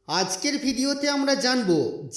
আজকের ভিডিওতে আমরা জানব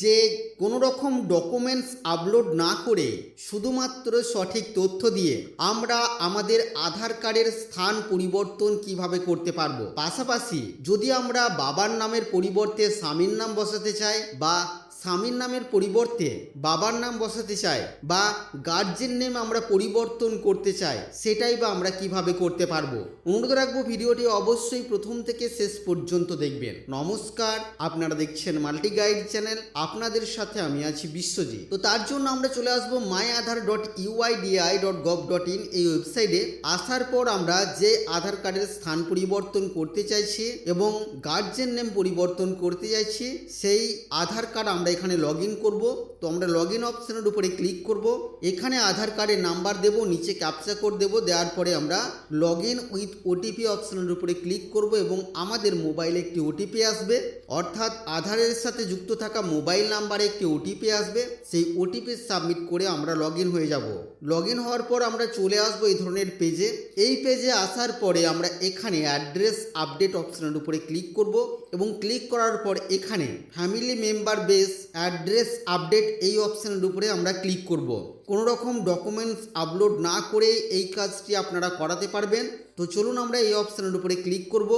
যে কোনো রকম ডকুমেন্টস আপলোড না করে শুধুমাত্র সঠিক তথ্য দিয়ে আমরা আমাদের আধার কার্ডের স্থান পরিবর্তন কিভাবে করতে পারবো। পাশাপাশি যদি আমরা বাবার নামের পরিবর্তে স্বামীর নাম বসাতে চাই বা স্বামীর নামের পরিবর্তে বাবার নাম বসাতে চাই বা গার্জেন নেম আমরা পরিবর্তন করতে চাই, সেটাই বা আমরা কিভাবে করতে পারবো। অনুরোধ রাখবো ভিডিওটি অবশ্যই প্রথম থেকে শেষ পর্যন্ত দেখবেন। নমস্কার, আপনারা দেখছেন মাল্টি গাইড চ্যানেল, আপনাদের সাথে আমি আছি বিশ্বজিৎ। তো তার জন্য আমরা চলে আসবো myAadhar.uidi.gov.in এই ওয়েবসাইটে। আসার পর আমরা যে আধার কার্ডের স্থান পরিবর্তন করতে চাইছি এবং গার্জেন নেম পরিবর্তন করতে চাইছি সেই আধার কার্ড আমরা এখানে লগ ইন করবো। তো আমরা লগ ইন অপশনের উপরে ক্লিক করব। এখানে আধার কার্ডের নাম্বার দেব, নিচে ক্যাপচা কোড দেব। দেওয়ার পরে আমরা লগ ইন উইথ ওটিপি অপশনের উপরে ক্লিক করব এবং আমাদের মোবাইলে একটি ওটিপি আসবে, অর্থাৎ আধারের সাথে যুক্ত থাকা মোবাইল নাম্বারে একটি ওটিপি আসবে। সেই ওটিপি সাবমিট করে আমরা লগ ইন হয়ে যাব। লগ ইন হওয়ার পর আমরা চলে আসবো এই ধরনের পেজে। এই পেজে আসার পরে আমরা এখানে অ্যাড্রেস আপডেট অপশনের উপরে ক্লিক করব এবং ক্লিক করার পর এখানে family member base address update এই অপশনের উপরে আমরা ক্লিক করব। কোনো রকম ডকুমেন্টস আপলোড না করে এই কাজটি আপনারা করাতে পারবেন। তো চলুন আমরা এই অপশনের উপরে ক্লিক করব।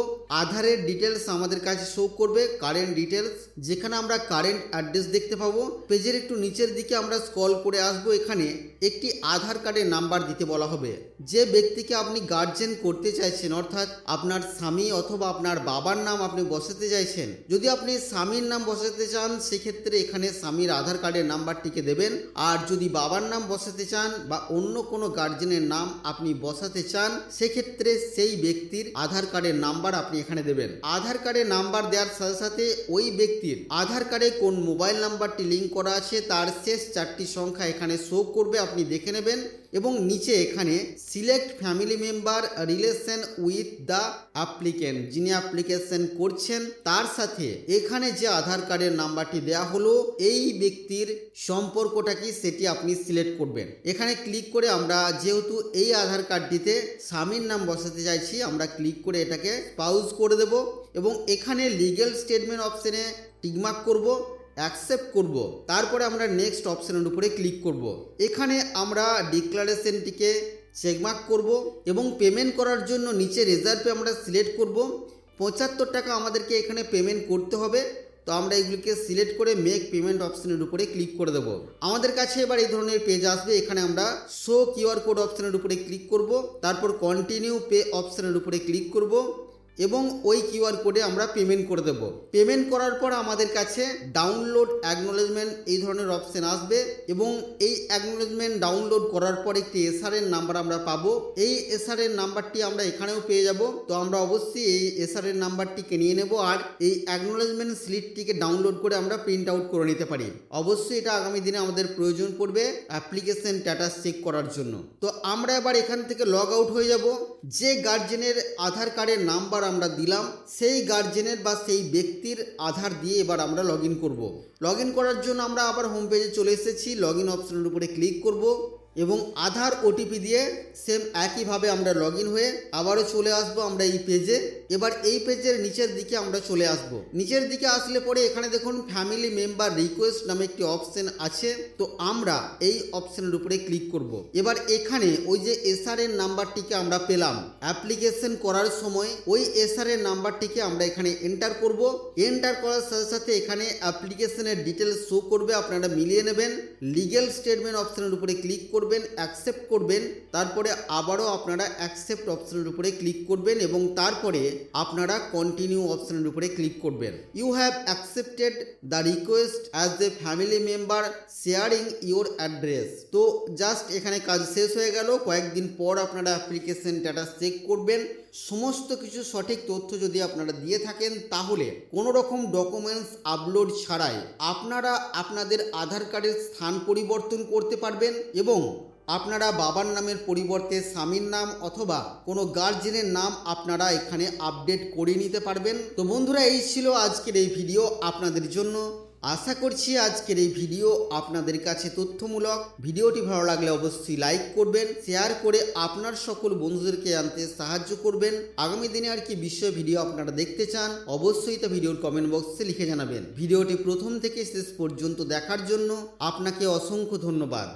আধারের ডিটেলস আমাদের কাছে শো করবে, কারেন্ট ডিটেলস, যেখানে আমরা কারেন্ট অ্যাড্রেস দেখতে পাবো। পেজের একটু নিচের দিকে আমরা স্ক্রল করে আসব। এখানে একটি আধার কার্ডের নাম্বার দিতে বলা হবে। যে ব্যক্তিকে আপনি গার্জেন করতে চাইছেন, অর্থাৎ আপনার স্বামী অথবা আপনার বাবার নাম আপনি বসাতে চাইছেন, যদি আপনি স্বামীর নাম বসাতে চান সেক্ষেত্রে এখানে স্বামীর আধার কার্ডের নাম্বারটিকে দেবেন। আর যদি বাবার নাম বসাতে চান বা অন্য কোনো গার্জেনের নাম আপনি বসাতে চান সেক্ষেত্রে সেই ব্যক্তির আধার কার্ডের নাম্বার আপনি এখানে দেবেন। আধার কার্ডের নাম্বার দেওয়ার সাথে সাথে ওই ব্যক্তির আধার কার্ডে কোন মোবাইল নাম্বারটি লিঙ্ক করা আছে তার শেষ 4টি সংখ্যা এখানে শো করবে, আপনি দেখে নেবেন। এবং নিচে এখানে select family member relation with the applicant, যিনি অ্যাপ্লিকেশন করছেন তার সাথে এখানে যে আধার কার্ডের নাম্বারটি দেয়া হলো এই ব্যক্তির সম্পর্কটা কি সেটি আপনি সিলেক্ট করবেন। এখানে ক্লিক করে আমরা যেহেতু এই আধার কার্ডটিতে স্বামীর নাম বসাতে চাইছি, আমরা ক্লিক করে এটাকে পাউজ করে দেব এবং এখানে লিগ্যাল স্টেটমেন্ট অপশনে টিকমার্ক করব, অ্যাকসেপ্ট করব। তারপরে আমরা নেক্সট অপশনের উপরে ক্লিক করব। এখানে আমরা ডিক্লারেশনটিকে চেকমার্ক করব এবং পেমেন্ট করার জন্য নিচে রেজার্ভে আমরা সিলেক্ট করব। 75 টাকা আমাদেরকে এখানে পেমেন্ট করতে হবে। তো আমরা এগুলিকে সিলেক্ট করে মেক পেমেন্ট অপশনের উপরে ক্লিক করে দেব। আমাদের কাছে এবার এই ধরনের পেজ আসবে। এখানে আমরা শো কিউআর কোড অপশনের উপরে ক্লিক করব, তারপর কন্টিনিউ পে অপশনের উপরে ক্লিক করব এবং ওই কিউআর কোডে আমরা পেমেন্ট করে দেব। পেমেন্ট করার পর আমাদের কাছে ডাউনলোড অ্যাকনোলেজমেন্ট এই ধরনের অপশন আসবে এবং এই অ্যাকনোলেজমেন্ট ডাউনলোড করার পর একটি এসআরএর নাম্বার আমরা পাবো। এই এসআরএর নাম্বারটি আমরা এখানেও পেয়ে যাব। তো আমরা অবশ্যই এই এসআরএর নাম্বারটিকে নিয়ে নেব আর এই অ্যাকনোলেজমেন্ট স্লিপটিকে ডাউনলোড করে আমরা প্রিন্ট আউট করে নিতে পারি। অবশ্যই এটা আগামী দিনে আমাদের প্রয়োজন পড়বে অ্যাপ্লিকেশন স্ট্যাটাস চেক করার জন্য। তো আমরা এবার এখান থেকে লগ আউট হয়ে যাব। যে গার্জেনের আধার কার্ডের নাম্বার আমরা দিলাম সেই গার্জেনের বা সেই ব্যক্তির আধার দিয়ে এবার আমরা লগ ইন করবো। লগ ইন করার জন্য আমরা আবার হোম পেজে চলে এসেছি। লগ ইন অপশনের উপরে ক্লিক করব এবং আধার ওটিপি দিয়ে সেম একইভাবে আমরা লগ ইন হয়ে আবারও চলে আসব আমরা এই পেজে। এবার এই পেজের নিচের দিকে আমরা চলে আসব। নিচের দিকে আসলে পরে এখানে দেখুন ফ্যামিলি মেম্বার রিকোয়েস্ট নামে একটি অপশন আছে। তো আমরা এই অপশনের উপরে ক্লিক করব। এবার এখানে ওই যে এসআরএর নাম্বারটিকে আমরা পেলাম অ্যাপ্লিকেশন করার সময়, ওই এসআরএর নাম্বারটিকে আমরা এখানে এন্টার করব। এন্টার করার সাথে সাথে এখানে অ্যাপ্লিকেশনের ডিটেলস শো করবে, আপনারা মিলিয়ে নেবেন। লিগ্যাল স্টেটমেন্ট অপশনের উপরে ক্লিক করবেন, অ্যাকসেপ্ট করবেন। তারপরে আবারও আপনারা অ্যাকসেপ্ট অপশনের উপরে ক্লিক করবেন এবং তারপরে আপনারা কন্টিনিউ অপশনের উপরে ক্লিক করবেন। You have accepted the request as a family member sharing your address. তো জাস্ট এখানে কাজ শেষ হয়ে গেল। কয়েকদিন পর আপনারা অ্যাপ্লিকেশন স্ট্যাটাস চেক করবেন। সমস্ত কিছু সঠিক তথ্য যদি আপনারা দিয়ে থাকেন তাহলে কোনো রকম ডকুমেন্টস আপলোড ছাড়াই আপনারা আপনাদের আধার কার্ডের স্থান পরিবর্তন করতে পারবেন এবং আপনারা বাবার নামের পরিবর্তে স্বামীর নাম অথবা কোনো গার্জেনের নাম আপনারা এখানে আপডেট করে নিতে পারবেন। তো বন্ধুরা, এই ছিল আজকের এই ভিডিও আপনাদের জন্য। আশা করছি আজকের এই ভিডিও আপনাদের কাছে তথ্যমূলক। ভিডিওটি ভালো লাগলে অবশ্যই লাইক করবেন, শেয়ার করে আপনার সকল বন্ধুদেরকে জানতে সাহায্য করবেন। আগামী দিনে আর কি বিষয় ভিডিও আপনারা দেখতে চান অবশ্যই তা ভিডিওর কমেন্ট বক্সে লিখে জানাবেন। ভিডিওটি প্রথম থেকে শেষ পর্যন্ত দেখার জন্য আপনাকে অসংখ্য ধন্যবাদ।